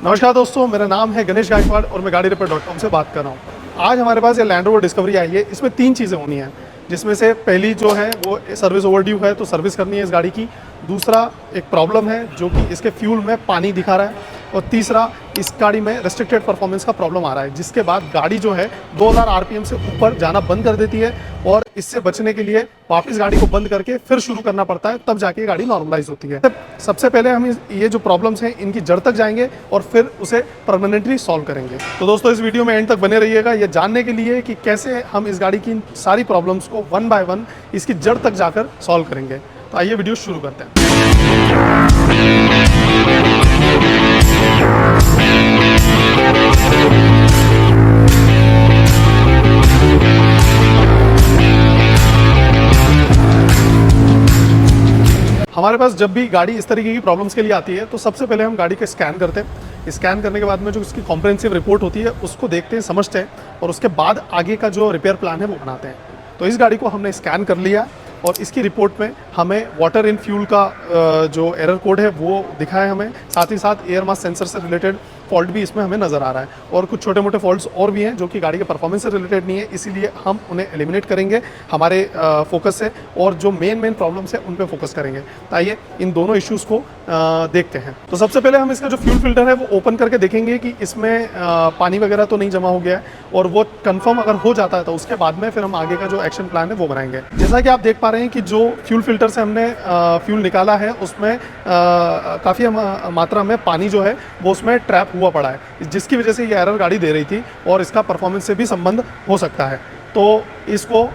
नमस्कार दोस्तों, मेरा नाम है गणेश गायकवाड़ और मैं गाड़ी रिपेयर.com से बात कर रहा हूँ। आज हमारे पास ये लैंड रोवर डिस्कवरी आई है। इसमें 3 चीज़ें होनी हैं, जिसमें से पहली जो है वो सर्विस ओवरड्यू है, तो सर्विस करनी है इस गाड़ी की। दूसरा एक प्रॉब्लम है जो कि इसके फ्यूल में पानी दिखा रहा है, और तीसरा इस गाड़ी में रेस्ट्रिक्टेड परफॉर्मेंस का प्रॉब्लम आ रहा है, जिसके बाद गाड़ी जो है 2000 आरपीएम से ऊपर जाना बंद कर देती है। और इससे बचने के लिए वापस गाड़ी को बंद करके फिर शुरू करना पड़ता है, तब जाके गाड़ी नॉर्मलाइज होती है। सबसे पहले हम ये जो प्रॉब्लम्स हैं इनकी जड़ तक जाएंगे और फिर उसे परमानेंटली सॉल्व करेंगे। तो दोस्तों, इस वीडियो में एंड तक बने रहिएगा ये जानने के लिए कि कैसे हम इस गाड़ी की सारी प्रॉब्लम्स को वन बाय वन इसकी जड़ तक जाकर सॉल्व करेंगे। तो आइए वीडियो शुरू करते हैं। हमारे पास जब भी गाड़ी इस तरीके की प्रॉब्लम्स के लिए आती है तो सबसे पहले हम गाड़ी को स्कैन करते हैं। स्कैन करने के बाद में जो इसकी कॉम्प्रिहेंसिव रिपोर्ट होती है उसको देखते हैं, समझते हैं, और उसके बाद आगे का जो रिपेयर प्लान है वो बनाते हैं। तो इस गाड़ी को हमने स्कैन कर लिया और इसकी रिपोर्ट में हमें वाटर इन फ्यूल का जो एरर कोड है वो दिखा है हमें। साथ ही साथ एयर मास सेंसर से रिलेटेड फॉल्ट भी इसमें हमें नज़र आ रहा है, और कुछ छोटे मोटे फॉल्ट्स और भी हैं जो कि गाड़ी के परफॉर्मेंस से रिलेटेड नहीं है, इसीलिए हम उन्हें एलिमिनेट करेंगे हमारे फोकस से, और जो मेन प्रॉब्लम्स है उन पे फोकस करेंगे। तो आइए इन दोनों इश्यूज़ को देखते हैं। तो सबसे पहले हम इसका जो फ्यूल फिल्टर है वो ओपन करके देखेंगे कि इसमें पानी वगैरह तो नहीं जमा हो गया है, और वो कंफर्म अगर हो जाता है तो उसके बाद में फिर हम आगे का जो एक्शन प्लान है वो बनाएंगे। जैसा कि आप देख पा रहे हैं कि जो फ्यूल फिल्टर से हमने फ्यूल निकाला है उसमें काफ़ी मात्रा में पानी जो है वो उसमें ट्रैप हुआ पड़ा है, जिसकी वजह से ये एरर गाड़ी दे रही थी, और इसका परफॉर्मेंस से भी संबंध हो सकता है। तो इसको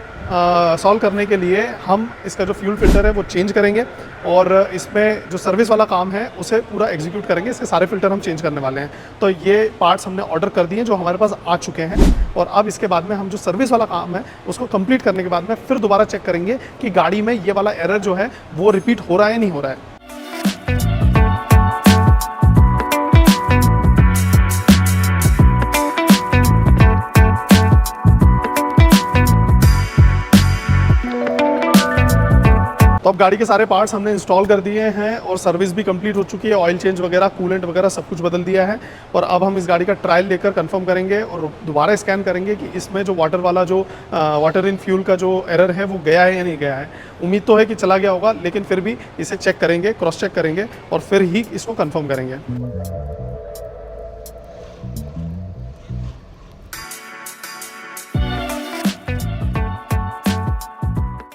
सॉल्व करने के लिए हम इसका जो फ्यूल फिल्टर है वो चेंज करेंगे, और इसमें जो सर्विस वाला काम है उसे पूरा एग्जीक्यूट करेंगे। इसके सारे फिल्टर हम चेंज करने वाले हैं। तो ये पार्ट्स हमने ऑर्डर कर दिए जो हमारे पास आ चुके हैं, और अब इसके बाद में हम जो सर्विस वाला काम है उसको कंप्लीट करने के बाद में फिर दोबारा चेक करेंगे कि गाड़ी में ये वाला एरर जो है वो रिपीट हो रहा है या नहीं हो रहा है। तो अब गाड़ी के सारे पार्ट्स हमने इंस्टॉल कर दिए हैं और सर्विस भी कंप्लीट हो चुकी है। ऑयल चेंज वगैरह, कूलेंट वगैरह सब कुछ बदल दिया है, और अब हम इस गाड़ी का ट्रायल लेकर कंफर्म करेंगे और दोबारा स्कैन करेंगे कि इसमें जो वाटर इन फ्यूल का जो एरर है वो गया है या नहीं गया है। उम्मीद तो है कि चला गया होगा, लेकिन फिर भी इसे चेक करेंगे, क्रॉस चेक करेंगे और फिर ही इसको कन्फर्म करेंगे।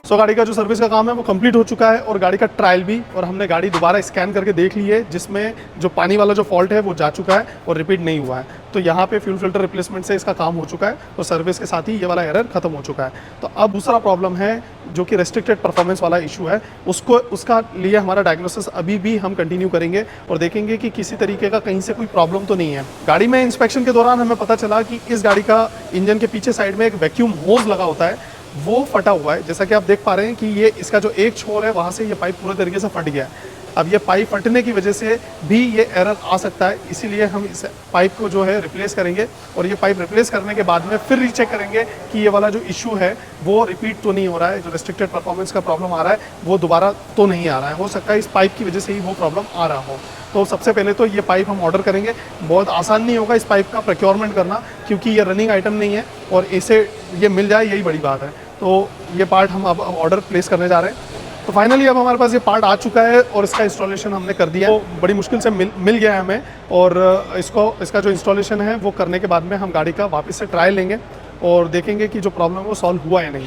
सो गाड़ी का जो सर्विस का काम है वो कंप्लीट हो चुका है, और गाड़ी का ट्रायल भी, और हमने गाड़ी दोबारा स्कैन करके देख ली है, जिसमें जो पानी वाला जो फॉल्ट है वो जा चुका है और रिपीट नहीं हुआ है। तो यहाँ पे फ्यूल फिल्टर रिप्लेसमेंट से इसका काम हो चुका है, और सर्विस के साथ ही ये वाला एरर खत्म हो चुका है। तो अब दूसरा प्रॉब्लम है जो कि रेस्ट्रिक्टेड परफॉर्मेंस वाला इशू है, उसका लिए हमारा डायग्नोसिस अभी भी हम कंटिन्यू करेंगे और देखेंगे कि किसी तरीके का कहीं से कोई प्रॉब्लम तो नहीं है। गाड़ी में इंस्पेक्शन के दौरान हमें पता चला कि इस गाड़ी का इंजन के पीछे साइड में एक वैक्यूम होज लगा होता है, वो फटा हुआ है। जैसा कि आप देख पा रहे हैं कि ये इसका जो एक छोर है वहाँ से ये पाइप पूरे तरीके से फट गया है। अब ये पाइप फटने की वजह से भी ये एरर आ सकता है, इसीलिए हम इस पाइप को जो है रिप्लेस करेंगे, और ये पाइप रिप्लेस करने के बाद में फिर रीचेक करेंगे कि ये वाला जो इशू है वो रिपीट तो नहीं हो रहा है, जो रेस्ट्रिक्टेड परफॉर्मेंस का प्रॉब्लम आ रहा है वो दोबारा तो नहीं आ रहा है। हो सकता है इस पाइप की वजह से ही वो प्रॉब्लम आ रहा हो। तो सबसे पहले तो ये पाइप हम ऑर्डर करेंगे। बहुत आसान नहीं होगा इस पाइप का प्रोक्योरमेंट करना, क्योंकि ये रनिंग आइटम नहीं है, और इसे ये मिल जाए यही बड़ी बात है। तो ये पार्ट हम अब ऑर्डर प्लेस करने जा रहे हैं। तो फाइनली अब हमारे पास ये पार्ट आ चुका है और इसका इंस्टॉलेशन हमने कर दिया है। तो बड़ी मुश्किल से मिल गया है हमें, और इसका जो इंस्टॉलेशन है वो करने के बाद में हम गाड़ी का वापस से ट्रायल लेंगे और देखेंगे कि जो प्रॉब्लम है वो सॉल्व हुआ या नहीं।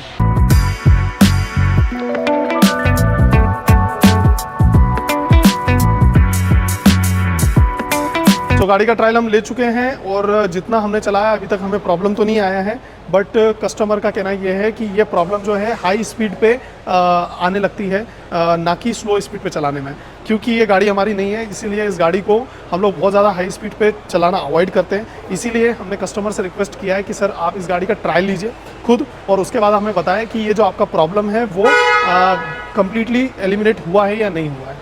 तो गाड़ी का ट्रायल हम ले चुके हैं, और जितना हमने चलाया अभी तक हमें प्रॉब्लम तो नहीं आया है, बट कस्टमर का कहना ये है कि ये प्रॉब्लम जो है हाई स्पीड पे आने लगती है, ना कि स्लो स्पीड पे चलाने में। क्योंकि ये गाड़ी हमारी नहीं है, इसीलिए इस गाड़ी को हम लोग बहुत ज़्यादा हाई स्पीड पे चलाना अवॉइड करते हैं। इसीलिए हमने कस्टमर से रिक्वेस्ट किया है कि सर आप इस गाड़ी का ट्रायल लीजिए खुद, और उसके बाद हमें बताएं कि ये जो आपका प्रॉब्लम है वो कम्प्लीटली एलिमिनेट हुआ है या नहीं हुआ है।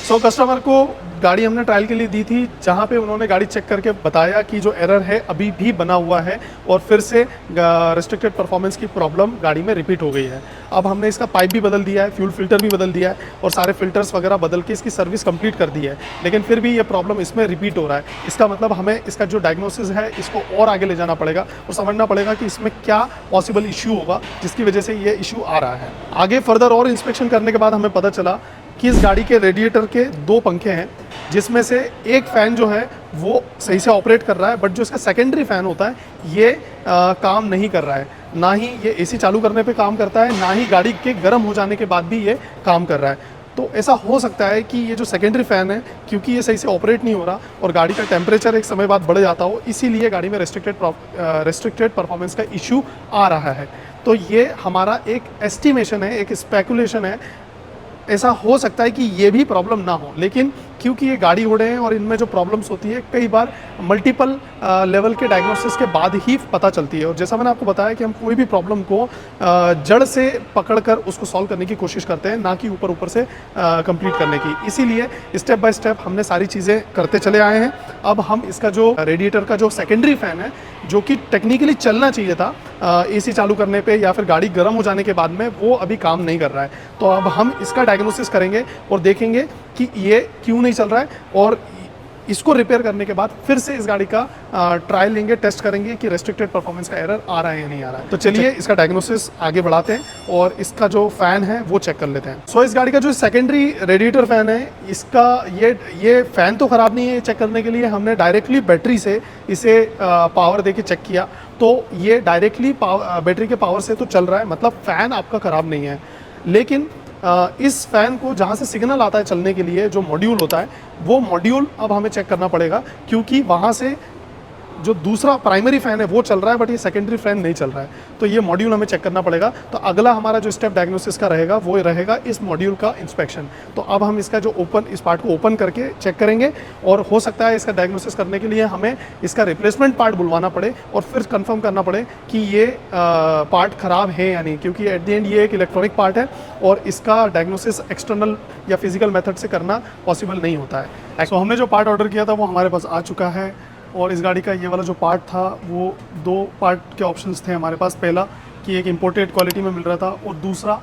तो कस्टमर को गाड़ी हमने ट्रायल के लिए दी थी, जहाँ पे उन्होंने गाड़ी चेक करके बताया कि जो एरर है अभी भी बना हुआ है और फिर से रिस्ट्रिक्टेड परफॉर्मेंस की प्रॉब्लम गाड़ी में रिपीट हो गई है। अब हमने इसका पाइप भी बदल दिया है, फ्यूल फिल्टर भी बदल दिया है और सारे फिल्टर्स वगैरह बदल के इसकी सर्विस कंप्लीट कर दी है, लेकिन फिर भी ये प्रॉब्लम इसमें रिपीट हो रहा है। इसका मतलब हमें इसका जो डायग्नोसिस है इसको और आगे ले जाना पड़ेगा और समझना पड़ेगा कि इसमें क्या पॉसिबल इश्यू होगा जिसकी वजह से ये इशू आ रहा है। आगे फर्दर और इंस्पेक्शन करने के बाद हमें पता चला कि इस गाड़ी के रेडिएटर के 2 पंखे हैं, जिसमें से एक फ़ैन जो है वो सही से ऑपरेट कर रहा है, बट जो इसका सेकेंडरी फ़ैन होता है ये काम नहीं कर रहा है। ना ही ये एसी चालू करने पे काम करता है, ना ही गाड़ी के गर्म हो जाने के बाद भी ये काम कर रहा है। तो ऐसा हो सकता है कि ये जो सेकेंडरी फ़ैन है, क्योंकि ये सही से ऑपरेट नहीं हो रहा और गाड़ी का टेम्परेचर एक समय बाद बढ़ जाता हो, इसीलिए गाड़ी में रेस्ट्रिक्टेड परफॉर्मेंस का इशू आ रहा है। तो ये हमारा एक एस्टिमेशन है, एक स्पेकुलेशन है। ऐसा हो सकता है कि ये भी प्रॉब्लम ना हो, लेकिन क्योंकि ये गाड़ी घोड़े हैं और इनमें जो प्रॉब्लम्स होती है कई बार मल्टीपल लेवल के डायग्नोसिस के बाद ही पता चलती है। और जैसा मैंने आपको बताया कि हम कोई भी प्रॉब्लम को जड़ से पकड़कर उसको सॉल्व करने की कोशिश करते हैं, ना कि ऊपर ऊपर से कंप्लीट करने की। इसीलिए स्टेप बाय स्टेप हमने सारी चीज़ें करते चले आए हैं। अब हम इसका जो रेडिएटर का जो सेकेंडरी फ़ैन है, जो कि टेक्निकली चलना चाहिए था एसी चालू करने पे या फिर गाड़ी गर्म हो जाने के बाद में, वो अभी काम नहीं कर रहा है। तो अब हम इसका डायग्नोसिस करेंगे और देखेंगे कि ये क्यों नहीं चल रहा है, और इसको रिपेयर करने के बाद फिर से इस गाड़ी का ट्रायल लेंगे, टेस्ट करेंगे कि रेस्ट्रिक्टेड परफॉर्मेंस का एरर आ रहा है या नहीं आ रहा है। तो चलिए इसका डायग्नोसिस आगे बढ़ाते हैं और इसका जो फ़ैन है वो चेक कर लेते हैं। सो इस गाड़ी का जो सेकेंडरी रेडिएटर फ़ैन है, इसका ये फ़ैन तो ख़राब नहीं है। चेक करने के लिए हमने डायरेक्टली बैटरी से इसे पावर दे के चेक किया, तो ये डायरेक्टली बैटरी के पावर से तो चल रहा है, मतलब फ़ैन आपका ख़राब नहीं है। लेकिन इस फ़ैन को जहाँ से सिग्नल आता है चलने के लिए, जो मॉड्यूल होता है, वो मॉड्यूल अब हमें चेक करना पड़ेगा, क्योंकि वहाँ से जो दूसरा प्राइमरी फ़ैन है वो चल रहा है, बट ये सेकेंडरी फ़ैन नहीं चल रहा है। तो ये मॉड्यूल हमें चेक करना पड़ेगा। तो अगला हमारा जो स्टेप डायग्नोसिस का रहेगा वो रहेगा इस मॉड्यूल का इंस्पेक्शन। तो अब हम इसका जो इस पार्ट को ओपन करके चेक करेंगे, और हो सकता है इसका डायग्नोसिस करने के लिए हमें इसका रिप्लेसमेंट पार्ट बुलवाना पड़े और फिर कंफर्म करना पड़े कि ये पार्ट ख़राब है या नहीं, क्योंकि एट द एंड ये एक इलेक्ट्रॉनिक पार्ट है और इसका डायग्नोसिस एक्सटर्नल या फिजिकल मेथड से करना पॉसिबल नहीं होता है। सो हमने जो पार्ट ऑर्डर किया था वो हमारे पास आ चुका है, और इस गाड़ी का ये वाला जो पार्ट था वो 2 पार्ट के ऑप्शंस थे हमारे पास। पहला कि एक इम्पोर्टेड क्वालिटी में मिल रहा था और दूसरा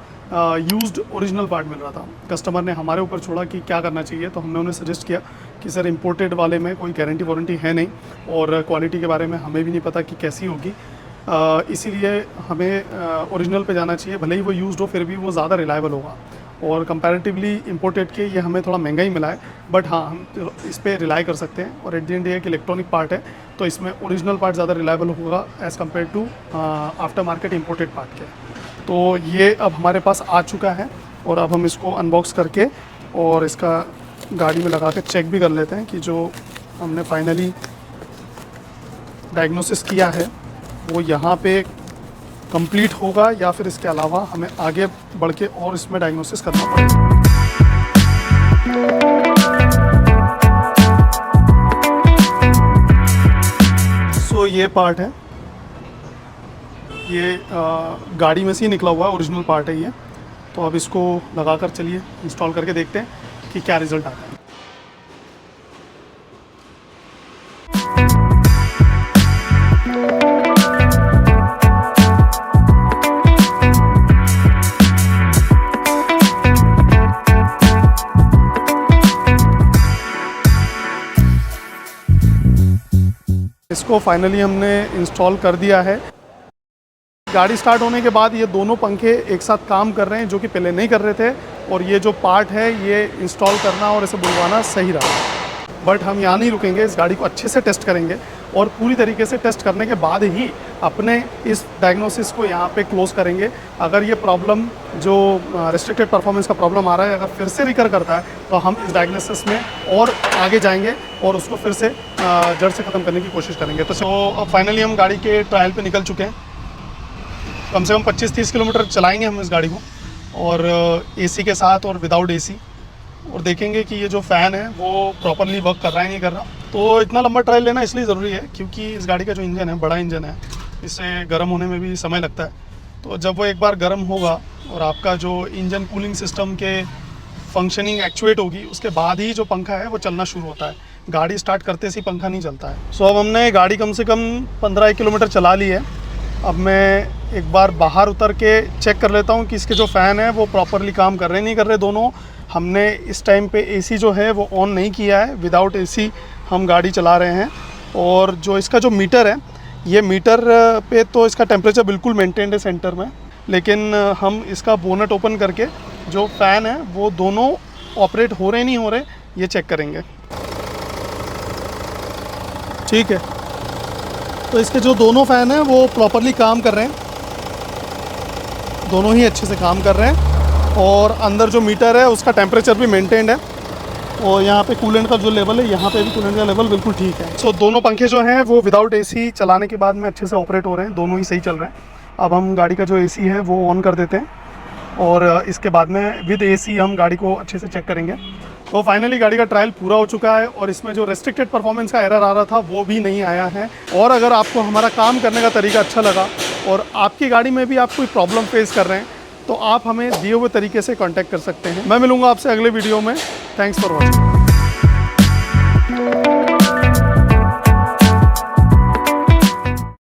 यूज्ड ओरिजिनल पार्ट मिल रहा था। कस्टमर ने हमारे ऊपर छोड़ा कि क्या करना चाहिए, तो हमने उन्हें सजेस्ट किया कि सर इम्पोर्टेड वाले में कोई गारंटी वारंटी है नहीं और क्वालिटी के बारे में हमें भी नहीं पता कि कैसी होगी, इसीलिए हमें ओरिजिनल पे जाना चाहिए। भले ही वो यूज्ड हो फिर भी वो ज़्यादा रिलायबल होगा, और कंपैरेटिवली इंपोर्टेड के ये हमें थोड़ा महंगा ही मिला है, बट हाँ हम इस पर रिलाई कर सकते हैं। और एट द एंड ये एक इलेक्ट्रॉनिक पार्ट है, तो इसमें ओरिजिनल पार्ट ज़्यादा रिलायबल होगा as compared to aftermarket imported part के। तो ये अब हमारे पास आ चुका है, और अब हम इसको अनबॉक्स करके और इसका गाड़ी में लगा के चेक भी कर लेते हैं कि जो हमने फाइनली डायग्नोसिस किया है वो यहाँ पे कंप्लीट होगा, या फिर इसके अलावा हमें आगे बढ़ के और इसमें डायग्नोसिस करना पड़ेगा। सो ये पार्ट है, ये गाड़ी में से ही निकला हुआ है, ओरिजिनल पार्ट है ये। तो अब इसको लगाकर चलिए इंस्टॉल करके देखते हैं कि क्या रिज़ल्ट आता है। इसको फाइनली हमने इंस्टॉल कर दिया है। गाड़ी स्टार्ट होने के बाद ये दोनों पंखे एक साथ काम कर रहे हैं, जो कि पहले नहीं कर रहे थे, और ये जो पार्ट है ये इंस्टॉल करना और इसे बुलवाना सही रहा। बट हम यहाँ नहीं रुकेंगे, इस गाड़ी को अच्छे से टेस्ट करेंगे और पूरी तरीके से टेस्ट करने के बाद ही अपने इस डायग्नोसिस को यहाँ पे क्लोज़ करेंगे। अगर ये प्रॉब्लम जो रेस्ट्रिक्टेड परफॉर्मेंस का प्रॉब्लम आ रहा है अगर फिर से रिकर करता है, तो हम इस डायग्नोसिस में और आगे जाएंगे और उसको फिर से जड़ से ख़त्म करने की कोशिश करेंगे। तो अब फाइनली हम गाड़ी के ट्रायल पे निकल चुके हैं। कम से कम 25-30 किलोमीटर चलाएंगे हम इस गाड़ी को, और एसी के साथ और विदाउट एसी, और देखेंगे कि ये जो फ़ैन है वो प्रॉपरली वर्क कर रहा है नहीं कर रहा। तो इतना लंबा ट्रायल लेना इसलिए ज़रूरी है क्योंकि इस गाड़ी का जो इंजन है बड़ा इंजन है, इससे गर्म होने में भी समय लगता है। तो जब वो एक बार गर्म होगा और आपका जो इंजन कूलिंग सिस्टम के फंक्शनिंग एक्चुएट होगी, उसके बाद ही जो पंखा है वो चलना शुरू होता है। गाड़ी स्टार्ट करते से ही पंखा नहीं चलता है। सो अब हमने गाड़ी कम से कम 15 किलोमीटर चला ली है। अब मैं एक बार बाहर उतर के चेक कर लेता हूँ कि इसके जो फ़ैन है वो प्रॉपरली काम कर रहे नहीं कर रहे दोनों। हमने इस टाइम पे एसी जो है वो ऑन नहीं किया है, विदाउट एसी हम गाड़ी चला रहे हैं। और जो इसका जो मीटर है, ये मीटर पे तो इसका टेम्परेचर बिल्कुल मेंटेन्ड है सेंटर में, लेकिन हम इसका बोनट ओपन करके जो फ़ैन है वो दोनों ऑपरेट हो रहे नहीं हो रहे ये चेक करेंगे। ठीक है, तो इसके जो दोनों फ़ैन हैं वो प्रॉपरली काम कर रहे हैं, दोनों ही अच्छे से काम कर रहे हैं। और अंदर जो मीटर है उसका टेम्परेचर भी मेंटेन्ड है। और यहाँ पे कूलेंट का जो लेवल है, यहाँ पे भी कूलेंट का लेवल बिल्कुल ठीक है। सो दोनों पंखे जो हैं वो विदाउट एसी चलाने के बाद में अच्छे से ऑपरेट हो रहे हैं, दोनों ही सही चल रहे हैं। अब हम गाड़ी का जो एसी है वो ऑन कर देते हैं और इसके बाद में विद एसी हम गाड़ी को अच्छे से चेक करेंगे। तो फाइनली गाड़ी का ट्रायल पूरा हो चुका है और इसमें जो रेस्ट्रिक्टेड परफॉर्मेंस का एरर आ रहा था वो भी नहीं आया है। और अगर आपको हमारा काम करने का तरीका अच्छा लगा और आपकी गाड़ी में भी आप कोई प्रॉब्लम फेस कर रहे हैं तो आप हमें दिए हुए तरीके से कांटेक्ट कर सकते हैं। मैं मिलूंगा आपसे अगले वीडियो में। Thanks for watching.